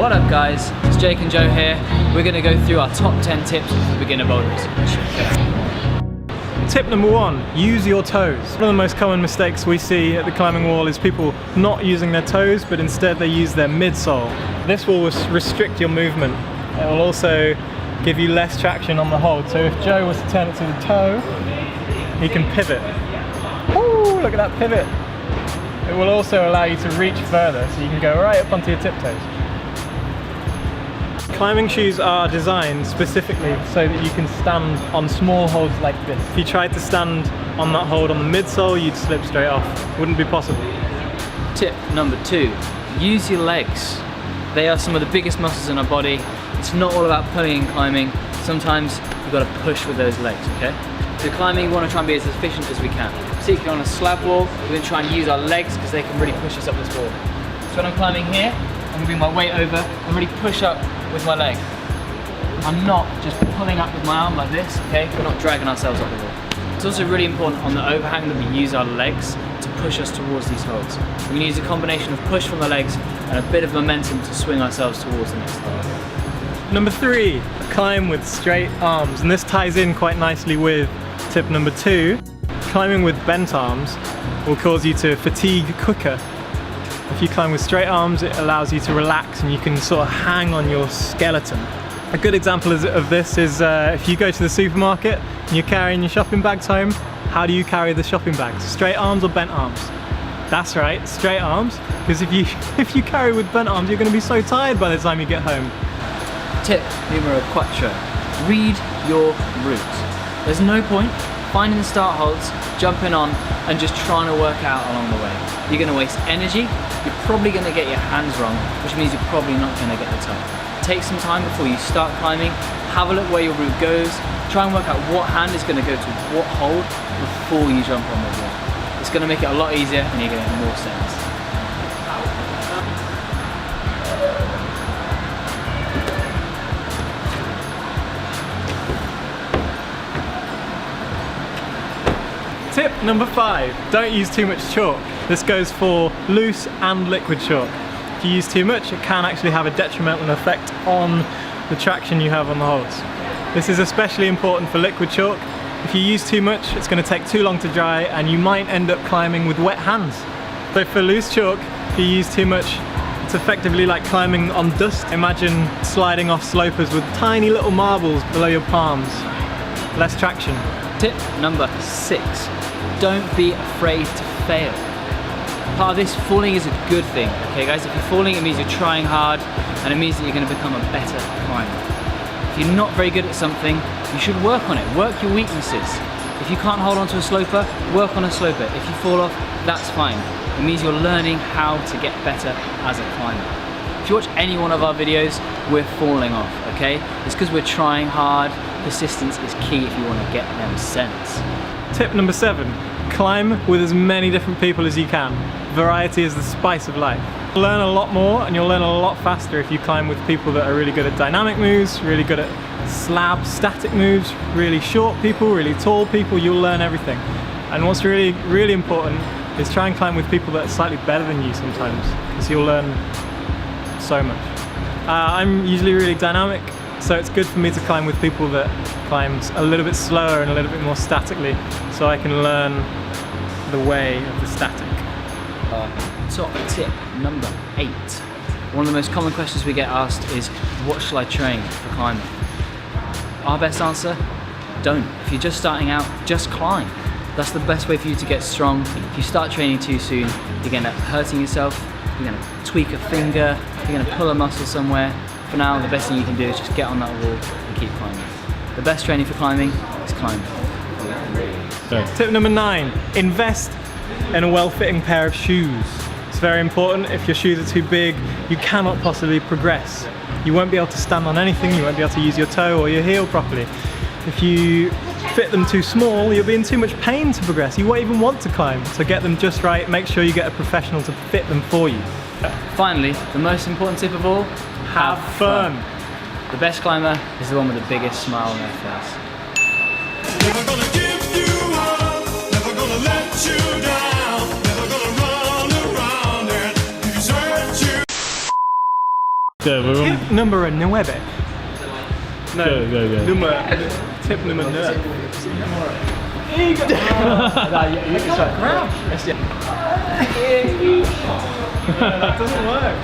What up guys, it's Jake and Joe here. We're going to go through our top 10 tips for beginner boulders. Tip number 1, use your toes. One of the most common mistakes we see at the climbing wall is people not using their toes, but instead they use their midsole. This will restrict your movement. It will also give you less traction on the hold. So if Joe was to turn it to the toe, he can pivot. Ooh, look at that pivot. It will also allow you to reach further, so you can go right up onto your tiptoes. Climbing shoes are designed specifically so that you can stand on small holds like this. If you tried to stand on that hold on the midsole, you'd slip straight off. Wouldn't be possible. Tip number 2, use your legs. They are some of the biggest muscles in our body. It's not all about pulling and climbing. Sometimes you've got to push with those legs, okay? So climbing, we want to try and be as efficient as we can. Particularly on a slab wall, we're going to try and use our legs because they can really push us up this wall. So when I'm climbing here, I'm going to bring my weight over and really push up with my leg. I'm not just pulling up with my arm like this, okay? We're not dragging ourselves up the wall. It's also really important on the overhang that we use our legs to push us towards these holds. We're going to use a combination of push from the legs and a bit of momentum to swing ourselves towards the next hold. Number 3, climb with straight arms. And this ties in quite nicely with tip number 2. Climbing with bent arms will cause you to fatigue quicker. If you climb with straight arms, it allows you to relax and you can sort of hang on your skeleton. A good example of this is if you go to the supermarket and you're carrying your shopping bags home, how do you carry the shopping bags? Straight arms or bent arms? That's right, straight arms, because if you carry with bent arms, you're going to be so tired by the time you get home. Tip numero 4, read your route. There's no point finding the start holds, jumping on and just trying to work out along the way. You're going to waste energy, you're probably going to get your hands wrong, which means you're probably not going to get the top. Take some time before you start climbing, have a look where your route goes, try and work out what hand is going to go to what hold before you jump on the wall. It's going to make it a lot easier and you're going to get more sense. Tip number 5, don't use too much chalk. This goes for loose and liquid chalk. If you use too much, it can actually have a detrimental effect on the traction you have on the holds. This is especially important for liquid chalk. If you use too much, it's going to take too long to dry and you might end up climbing with wet hands. So for loose chalk, if you use too much, it's effectively like climbing on dust. Imagine sliding off slopers with tiny little marbles below your palms. Less traction. Tip number 6, don't be afraid to fail. Part of this, falling is a good thing, okay guys? If you're falling, it means you're trying hard and it means that you're going to become a better climber. If you're not very good at something, you should work on it. Work your weaknesses. If you can't hold onto a sloper, work on a sloper. If you fall off, that's fine. It means you're learning how to get better as a climber. If you watch any one of our videos, we're falling off, okay? It's because we're trying hard. Persistence is key if you want to get them sense. Tip number 7, climb with as many different people as you can. Variety is the spice of life. You'll learn a lot more and you'll learn a lot faster if you climb with people that are really good at dynamic moves, really good at slab static moves, really short people, really tall people. You'll learn everything. And what's really, really important is try and climb with people that are slightly better than you sometimes, because you'll learn so much. I'm usually really dynamic, so it's good for me to climb with people that climb a little bit slower and a little bit more statically, so I can learn the way of the static. Top tip number 8. One of the most common questions we get asked is, what shall I train for climbing? Our best answer, don't. If you're just starting out, just climb. That's the best way for you to get strong. If you start training too soon, you're going to end up hurting yourself, you're going to tweak a finger, you're going to pull a muscle somewhere. For now, the best thing you can do is just get on that wall and keep climbing. The best training for climbing is climbing. Tip number 9, invest in a well-fitting pair of shoes. It's very important. If your shoes are too big, you cannot possibly progress. You won't be able to stand on anything, you won't be able to use your toe or your heel properly. If you fit them too small, you'll be in too much pain to progress. You won't even want to climb. So get them just right, make sure you get a professional to fit them for you. Finally, the most important tip of all, have fun. The best climber is the one with the biggest smile on their face. Never gonna give you up, never gonna let you down. Go, we're on. Tip number 9. No. Go. Tip number 9. That doesn't work.